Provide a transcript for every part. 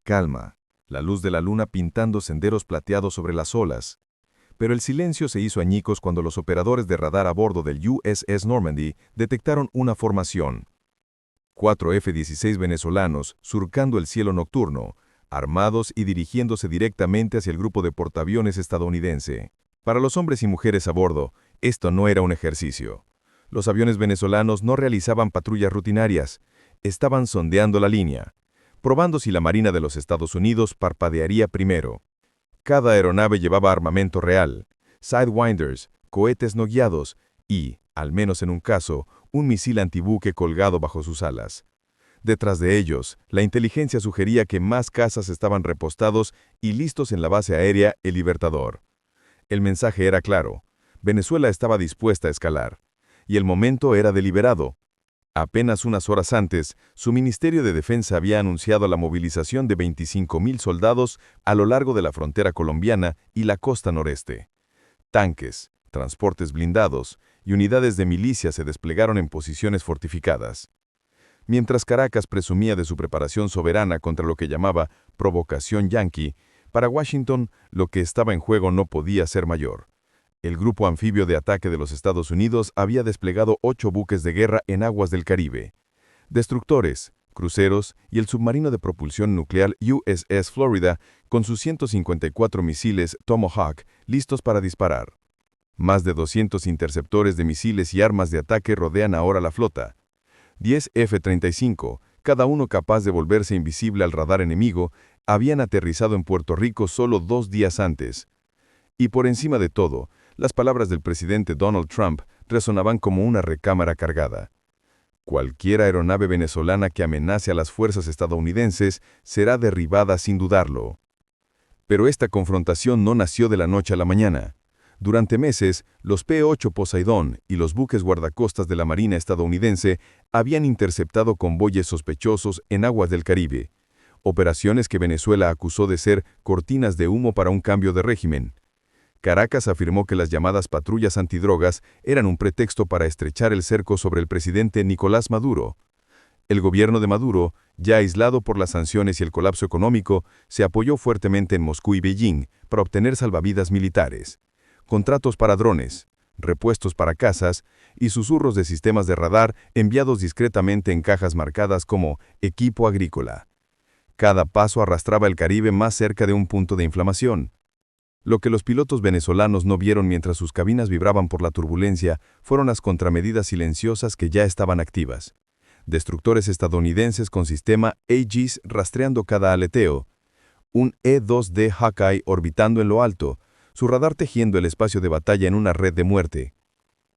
calma, la luz de la luna pintando senderos plateados sobre las olas. Pero el silencio se hizo añicos cuando los operadores de radar a bordo del USS Normandy detectaron una formación. 4 F-16 venezolanos surcando el cielo nocturno, armados y dirigiéndose directamente hacia el grupo de portaaviones estadounidense. Para los hombres y mujeres a bordo, esto no era un ejercicio. Los aviones venezolanos no realizaban patrullas rutinarias, estaban sondeando la línea, probando si la Marina de los Estados Unidos parpadearía primero. Cada aeronave llevaba armamento real, sidewinders, cohetes no guiados y, al menos en un caso, un misil antibuque colgado bajo sus alas. Detrás de ellos, la inteligencia sugería que más cazas estaban repostados y listos en la base aérea El Libertador. El mensaje era claro: Venezuela estaba dispuesta a escalar, y el momento era deliberado. Apenas unas horas antes, su Ministerio de Defensa había anunciado la movilización de 25.000 soldados a lo largo de la frontera colombiana y la costa noreste. Tanques, transportes blindados y unidades de milicia se desplegaron en posiciones fortificadas. Mientras Caracas presumía de su preparación soberana contra lo que llamaba provocación yanqui, para Washington lo que estaba en juego no podía ser mayor. El Grupo Anfibio de Ataque de los Estados Unidos había desplegado 8 buques de guerra en aguas del Caribe. Destructores, cruceros y el submarino de propulsión nuclear USS Florida con sus 154 misiles Tomahawk listos para disparar. Más de 200 interceptores de misiles y armas de ataque rodean ahora la flota. 10 F-35, cada uno capaz de volverse invisible al radar enemigo, habían aterrizado en Puerto Rico solo 2 días antes. Y por encima de todo, las palabras del presidente Donald Trump resonaban como una recámara cargada. Cualquier aeronave venezolana que amenace a las fuerzas estadounidenses será derribada sin dudarlo. Pero esta confrontación no nació de la noche a la mañana. Durante meses, los P-8 Poseidón y los buques guardacostas de la Marina estadounidense habían interceptado convoyes sospechosos en aguas del Caribe, operaciones que Venezuela acusó de ser cortinas de humo para un cambio de régimen. Caracas afirmó que las llamadas patrullas antidrogas eran un pretexto para estrechar el cerco sobre el presidente Nicolás Maduro. El gobierno de Maduro, ya aislado por las sanciones y el colapso económico, se apoyó fuertemente en Moscú y Beijing para obtener salvavidas militares, contratos para drones, repuestos para cazas y susurros de sistemas de radar enviados discretamente en cajas marcadas como equipo agrícola. Cada paso arrastraba el Caribe más cerca de un punto de inflamación. Lo que los pilotos venezolanos no vieron mientras sus cabinas vibraban por la turbulencia fueron las contramedidas silenciosas que ya estaban activas. Destructores estadounidenses con sistema Aegis rastreando cada aleteo, un E-2D Hawkeye orbitando en lo alto, su radar tejiendo el espacio de batalla en una red de muerte.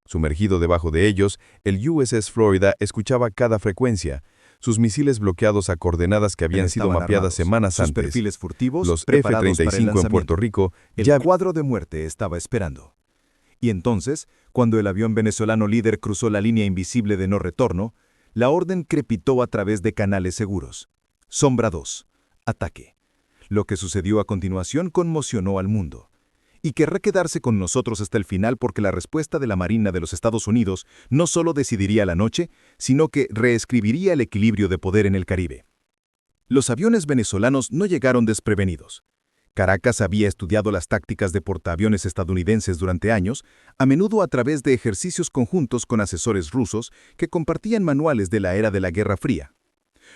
Sumergido debajo de ellos, el USS Florida escuchaba cada frecuencia, sus misiles bloqueados a coordenadas que habían sido mapeadas semanas sus antes. perfiles furtivos, Los preparados para el F-35 en lanzamiento. Puerto Rico El ya cuadro de muerte estaba esperando. Y entonces, cuando el avión venezolano líder cruzó la línea invisible de no retorno, la orden crepitó a través de canales seguros. Sombra 2. Ataque. Lo que sucedió a continuación conmocionó al mundo. Y querrá quedarse con nosotros hasta el final porque la respuesta de la Marina de los Estados Unidos no solo decidiría la noche, sino que reescribiría el equilibrio de poder en el Caribe. Los aviones venezolanos no llegaron desprevenidos. Caracas había estudiado las tácticas de portaaviones estadounidenses durante años, a menudo a través de ejercicios conjuntos con asesores rusos que compartían manuales de la era de la Guerra Fría.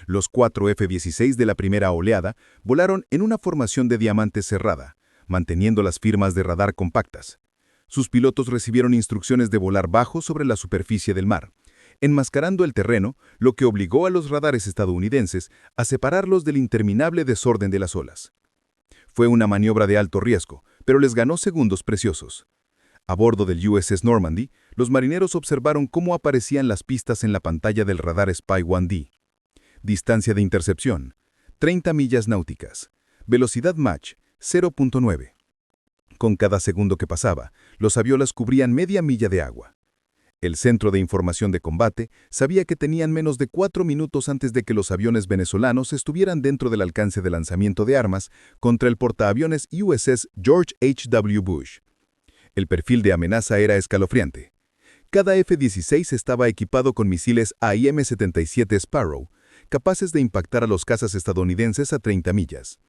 Los 4 F-16 de la primera oleada volaron en una formación de diamante cerrada, manteniendo las firmas de radar compactas. Sus pilotos recibieron instrucciones de volar bajo sobre la superficie del mar, enmascarando el terreno, lo que obligó a los radares estadounidenses a separarlos del interminable desorden de las olas. Fue una maniobra de alto riesgo, pero les ganó segundos preciosos. A bordo del USS Normandy, los marineros observaron cómo aparecían las pistas en la pantalla del radar Spy-1D. Distancia de intercepción, 30 millas náuticas. Velocidad Mach, 0.9. Con cada segundo que pasaba, los aviolas cubrían media milla de agua. El Centro de Información de Combate sabía que tenían menos de 4 minutos antes de que los aviones venezolanos estuvieran dentro del alcance de lanzamiento de armas contra el portaaviones USS George H.W. Bush. El perfil de amenaza era escalofriante. Cada F-16 estaba equipado con misiles AIM-77 Sparrow, capaces de impactar a los cazas estadounidenses a 30 millas.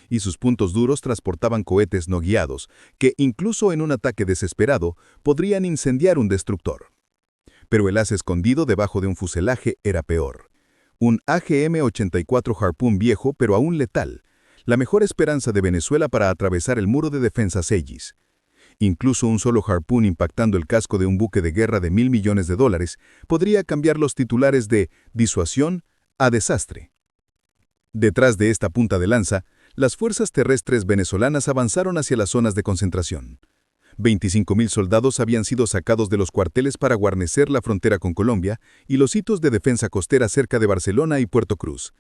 Y sus puntos duros transportaban cohetes no guiados, que incluso en un ataque desesperado podrían incendiar un destructor. Pero el as escondido debajo de un fuselaje era peor. Un AGM-84 Harpoon viejo pero aún letal, la mejor esperanza de Venezuela para atravesar el muro de defensas Aegis. Incluso un solo Harpoon impactando el casco de un buque de guerra de $1.000 millones podría cambiar los titulares de disuasión a desastre. Detrás de esta punta de lanza, las fuerzas terrestres venezolanas avanzaron hacia las zonas de concentración. 25.000 soldados habían sido sacados de los cuarteles para guarnecer la frontera con Colombia y los hitos de defensa costera cerca de Barcelona y Puerto Cruz.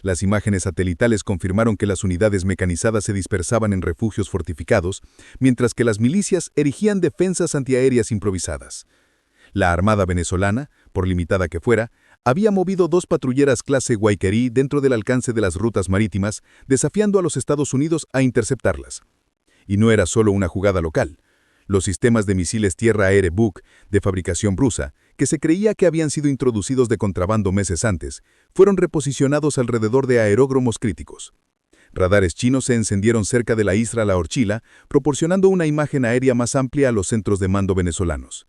Las imágenes satelitales confirmaron que las unidades mecanizadas se dispersaban en refugios fortificados, mientras que las milicias erigían defensas antiaéreas improvisadas. La Armada venezolana, por limitada que fuera, había movido 2 patrulleras clase Guayquerí dentro del alcance de las rutas marítimas, desafiando a los Estados Unidos a interceptarlas. Y no era solo una jugada local. Los sistemas de misiles tierra-aire Buk, de fabricación rusa, que se creía que habían sido introducidos de contrabando meses antes, fueron reposicionados alrededor de aeródromos críticos. Radares chinos se encendieron cerca de la isla La Orchila, proporcionando una imagen aérea más amplia a los centros de mando venezolanos.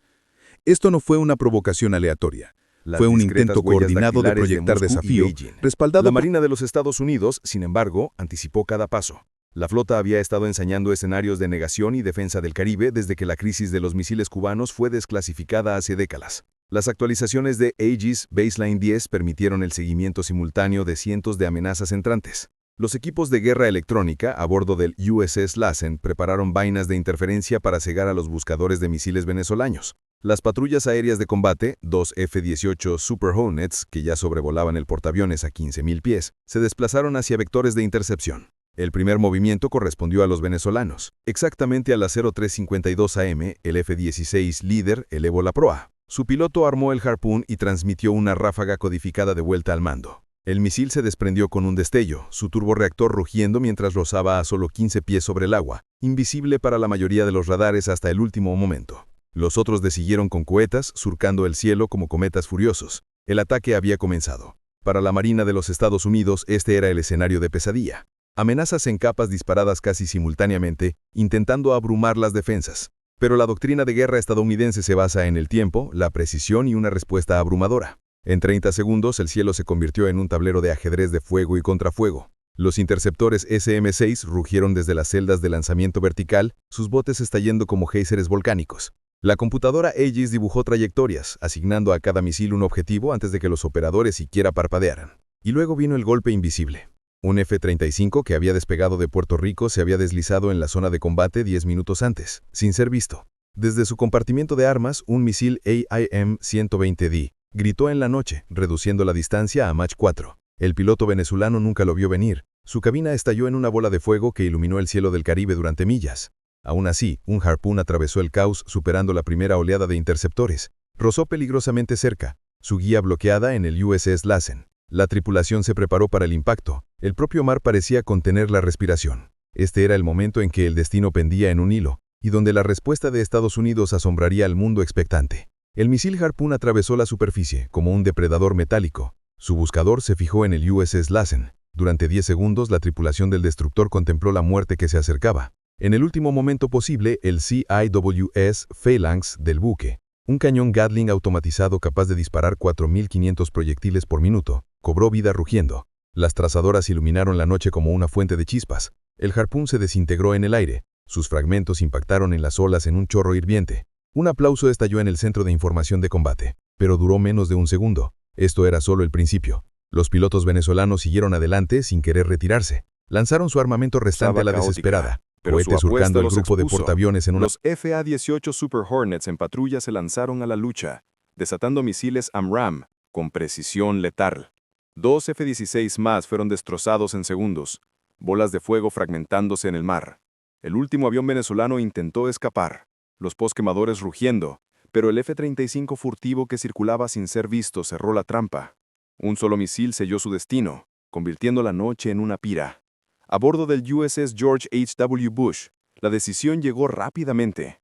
Esto no fue una provocación aleatoria. Fue un intento coordinado de proyectar desafío, respaldado por la Marina de los Estados Unidos, sin embargo, anticipó cada paso. La flota había estado ensayando escenarios de negación y defensa del Caribe desde que la crisis de los misiles cubanos fue desclasificada hace décadas. Las actualizaciones de Aegis Baseline 10 permitieron el seguimiento simultáneo de cientos de amenazas entrantes. Los equipos de guerra electrónica a bordo del USS Lassen prepararon vainas de interferencia para cegar a los buscadores de misiles venezolanos. Las patrullas aéreas de combate, 2 F-18 Super Hornets, que ya sobrevolaban el portaaviones a 15.000 pies, se desplazaron hacia vectores de intercepción. El primer movimiento correspondió a los venezolanos. Exactamente a las 03:52 am, el F-16 líder elevó la proa. Su piloto armó el Harpoon y transmitió una ráfaga codificada de vuelta al mando. El misil se desprendió con un destello, su turborreactor rugiendo mientras rozaba a solo 15 pies sobre el agua, invisible para la mayoría de los radares hasta el último momento. Los otros siguieron con cohetas, surcando el cielo como cometas furiosos. El ataque había comenzado. Para la Marina de los Estados Unidos, este era el escenario de pesadilla. Amenazas en capas disparadas casi simultáneamente, intentando abrumar las defensas. Pero la doctrina de guerra estadounidense se basa en el tiempo, la precisión y una respuesta abrumadora. En 30 segundos, el cielo se convirtió en un tablero de ajedrez de fuego y contrafuego. Los interceptores SM-6 rugieron desde las celdas de lanzamiento vertical, sus botes estallando como géiseres volcánicos. La computadora Aegis dibujó trayectorias, asignando a cada misil un objetivo antes de que los operadores siquiera parpadearan. Y luego vino el golpe invisible. Un F-35 que había despegado de Puerto Rico se había deslizado en la zona de combate 10 minutos antes, sin ser visto. Desde su compartimiento de armas, un misil AIM-120D gritó en la noche, reduciendo la distancia a Mach 4. El piloto venezolano nunca lo vio venir. Su cabina estalló en una bola de fuego que iluminó el cielo del Caribe durante millas. Aún así, un Harpoon atravesó el caos superando la primera oleada de interceptores. Rozó peligrosamente cerca, su guía bloqueada en el USS Lassen. La tripulación se preparó para el impacto. El propio mar parecía contener la respiración. Este era el momento en que el destino pendía en un hilo, y donde la respuesta de Estados Unidos asombraría al mundo expectante. El misil Harpoon atravesó la superficie, como un depredador metálico. Su buscador se fijó en el USS Lassen. Durante 10 segundos, la tripulación del destructor contempló la muerte que se acercaba. En el último momento posible, el CIWS Phalanx del buque, un cañón Gatling automatizado capaz de disparar 4.500 proyectiles por minuto, cobró vida rugiendo. Las trazadoras iluminaron la noche como una fuente de chispas. El Harpoon se desintegró en el aire. Sus fragmentos impactaron en las olas en un chorro hirviente. Un aplauso estalló en el centro de información de combate, pero duró menos de un segundo. Esto era solo el principio. Los pilotos venezolanos siguieron adelante sin querer retirarse. Lanzaron su armamento restante a la desesperada, cohetes surcando el grupo de portaaviones en una... Los FA-18 Super Hornets en patrulla se lanzaron a la lucha, desatando misiles AMRAAM con precisión letal. 2 F-16 más fueron destrozados en segundos, bolas de fuego fragmentándose en el mar. El último avión venezolano intentó escapar, los posquemadores rugiendo, pero el F-35 furtivo que circulaba sin ser visto cerró la trampa. Un solo misil selló su destino, convirtiendo la noche en una pira. A bordo del USS George H.W. Bush, la decisión llegó rápidamente.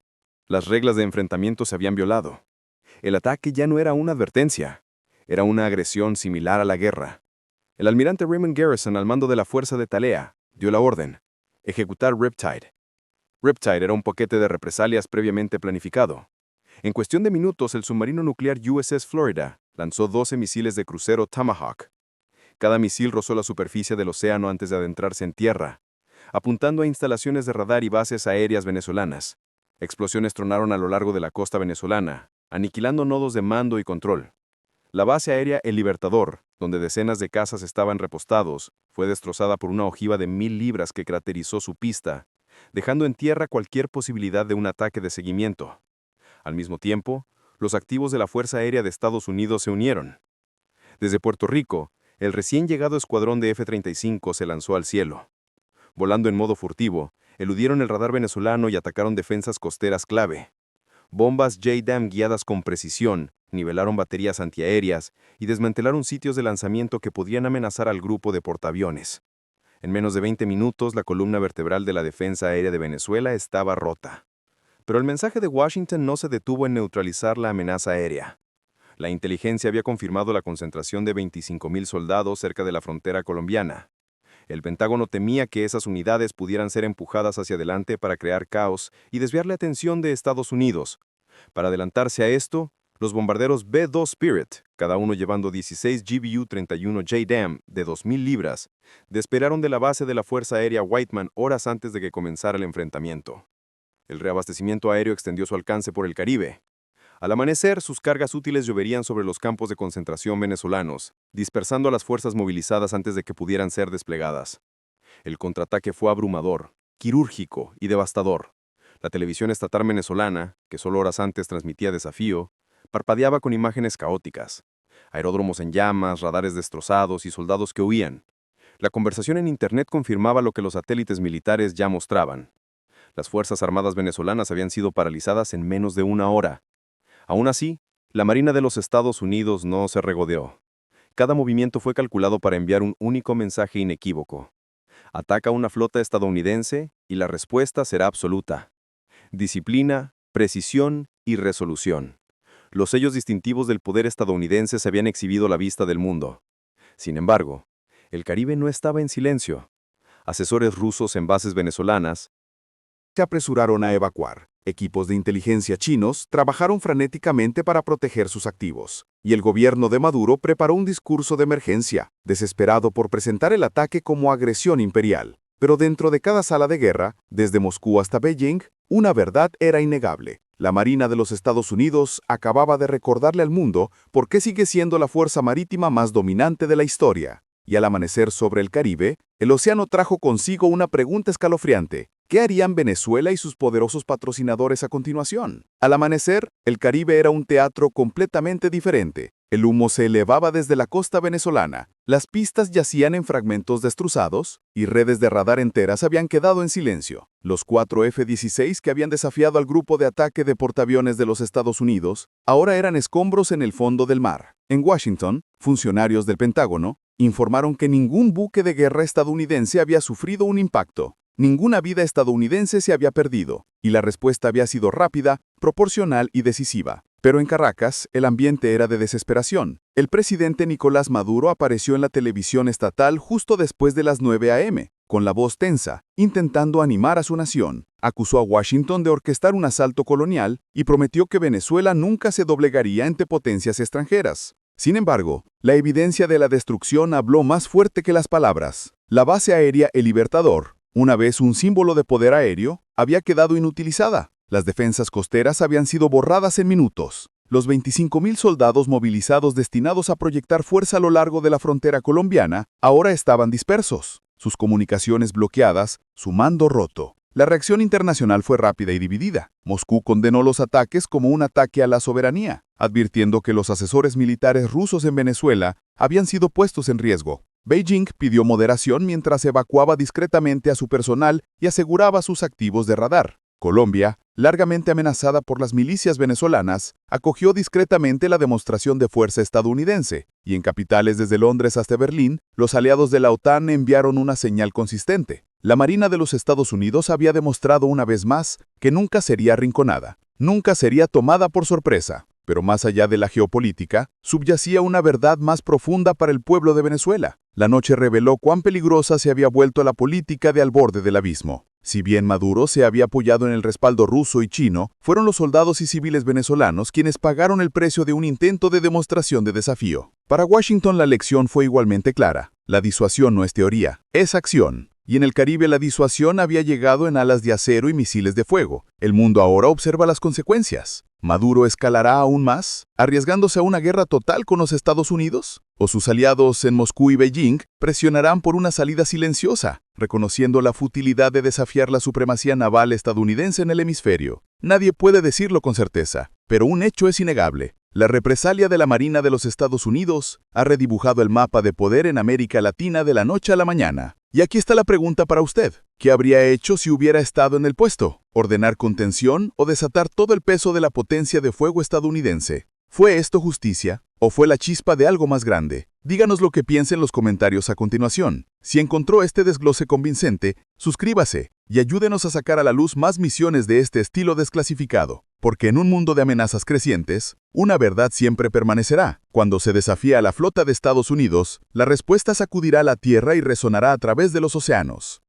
Las reglas de enfrentamiento se habían violado. El ataque ya no era una advertencia, era una agresión similar a la guerra. El almirante Raymond Garrison, al mando de la fuerza de Talea, dio la orden: ejecutar Riptide. Riptide era un paquete de represalias previamente planificado. En cuestión de minutos, el submarino nuclear USS Florida lanzó 12 misiles de crucero Tomahawk. Cada misil rozó la superficie del océano antes de adentrarse en tierra, apuntando a instalaciones de radar y bases aéreas venezolanas. Explosiones tronaron a lo largo de la costa venezolana, aniquilando nodos de mando y control. La base aérea El Libertador, donde decenas de cazas estaban repostados, fue destrozada por una ojiva de 1000 libras que craterizó su pista, dejando en tierra cualquier posibilidad de un ataque de seguimiento. Al mismo tiempo, los activos de la Fuerza Aérea de Estados Unidos se unieron. Desde Puerto Rico, el recién llegado escuadrón de F-35 se lanzó al cielo. Volando en modo furtivo, eludieron el radar venezolano y atacaron defensas costeras clave. Bombas JDAM guiadas con precisión nivelaron baterías antiaéreas y desmantelaron sitios de lanzamiento que podrían amenazar al grupo de portaaviones. En menos de 20 minutos, la columna vertebral de la defensa aérea de Venezuela estaba rota. Pero el mensaje de Washington no se detuvo en neutralizar la amenaza aérea. La inteligencia había confirmado la concentración de 25.000 soldados cerca de la frontera colombiana. El Pentágono temía que esas unidades pudieran ser empujadas hacia adelante para crear caos y desviar la atención de Estados Unidos. Para adelantarse a esto, los bombarderos B-2 Spirit, cada uno llevando 16 GBU-31 JDAM de 2.000 libras, despegaron de la base de la Fuerza Aérea Whiteman horas antes de que comenzara el enfrentamiento. El reabastecimiento aéreo extendió su alcance por el Caribe. Al amanecer, sus cargas útiles lloverían sobre los campos de concentración venezolanos, dispersando a las fuerzas movilizadas antes de que pudieran ser desplegadas. El contraataque fue abrumador, quirúrgico y devastador. La televisión estatal venezolana, que solo horas antes transmitía desafío, parpadeaba con imágenes caóticas. Aeródromos en llamas, radares destrozados y soldados que huían. La conversación en Internet confirmaba lo que los satélites militares ya mostraban. Las Fuerzas Armadas venezolanas habían sido paralizadas en menos de una hora. Aún así, la Marina de los Estados Unidos no se regodeó. Cada movimiento fue calculado para enviar un único mensaje inequívoco. Ataca una flota estadounidense y la respuesta será absoluta. Disciplina, precisión y resolución. Los sellos distintivos del poder estadounidense se habían exhibido a la vista del mundo. Sin embargo, el Caribe no estaba en silencio. Asesores rusos en bases venezolanas se apresuraron a evacuar. Equipos de inteligencia chinos trabajaron frenéticamente para proteger sus activos, y el gobierno de Maduro preparó un discurso de emergencia, desesperado por presentar el ataque como agresión imperial. Pero dentro de cada sala de guerra, desde Moscú hasta Beijing, una verdad era innegable. La Marina de los Estados Unidos acababa de recordarle al mundo por qué sigue siendo la fuerza marítima más dominante de la historia. Y al amanecer sobre el Caribe, el océano trajo consigo una pregunta escalofriante. ¿Qué harían Venezuela y sus poderosos patrocinadores a continuación? Al amanecer, el Caribe era un teatro completamente diferente. El humo se elevaba desde la costa venezolana, las pistas yacían en fragmentos destrozados y redes de radar enteras habían quedado en silencio. Los 4 F-16 que habían desafiado al grupo de ataque de portaaviones de los Estados Unidos ahora eran escombros en el fondo del mar. En Washington, funcionarios del Pentágono informaron que ningún buque de guerra estadounidense había sufrido un impacto. Ninguna vida estadounidense se había perdido, y la respuesta había sido rápida, proporcional y decisiva. Pero en Caracas, el ambiente era de desesperación. El presidente Nicolás Maduro apareció en la televisión estatal justo después de las 9 a.m., con la voz tensa, intentando animar a su nación. Acusó a Washington de orquestar un asalto colonial y prometió que Venezuela nunca se doblegaría ante potencias extranjeras. Sin embargo, la evidencia de la destrucción habló más fuerte que las palabras. La base aérea El Libertador, una vez un símbolo de poder aéreo, había quedado inutilizada. Las defensas costeras habían sido borradas en minutos. Los 25.000 soldados movilizados destinados a proyectar fuerza a lo largo de la frontera colombiana ahora estaban dispersos, sus comunicaciones bloqueadas, su mando roto. La reacción internacional fue rápida y dividida. Moscú condenó los ataques como un ataque a la soberanía, advirtiendo que los asesores militares rusos en Venezuela habían sido puestos en riesgo. Beijing pidió moderación mientras evacuaba discretamente a su personal y aseguraba sus activos de radar. Colombia, largamente amenazada por las milicias venezolanas, acogió discretamente la demostración de fuerza estadounidense, y en capitales desde Londres hasta Berlín, los aliados de la OTAN enviaron una señal consistente. La Marina de los Estados Unidos había demostrado una vez más que nunca sería arrinconada, nunca sería tomada por sorpresa. Pero más allá de la geopolítica, subyacía una verdad más profunda para el pueblo de Venezuela. La noche reveló cuán peligrosa se había vuelto la política de al borde del abismo. Si bien Maduro se había apoyado en el respaldo ruso y chino, fueron los soldados y civiles venezolanos quienes pagaron el precio de un intento de demostración de desafío. Para Washington la lección fue igualmente clara. La disuasión no es teoría, es acción. Y en el Caribe la disuasión había llegado en alas de acero y misiles de fuego. El mundo ahora observa las consecuencias. ¿Maduro escalará aún más, arriesgándose a una guerra total con los Estados Unidos? ¿O sus aliados en Moscú y Beijing presionarán por una salida silenciosa, reconociendo la futilidad de desafiar la supremacía naval estadounidense en el hemisferio? Nadie puede decirlo con certeza, pero un hecho es innegable. La represalia de la Marina de los Estados Unidos ha redibujado el mapa de poder en América Latina de la noche a la mañana. Y aquí está la pregunta para usted. ¿Qué habría hecho si hubiera estado en el puesto? ¿Ordenar contención o desatar todo el peso de la potencia de fuego estadounidense? ¿Fue esto justicia o fue la chispa de algo más grande? Díganos lo que piensa en los comentarios a continuación. Si encontró este desglose convincente, suscríbase y ayúdenos a sacar a la luz más misiones de este estilo desclasificado. Porque en un mundo de amenazas crecientes, una verdad siempre permanecerá. Cuando se desafía a la flota de Estados Unidos, la respuesta sacudirá la tierra y resonará a través de los océanos.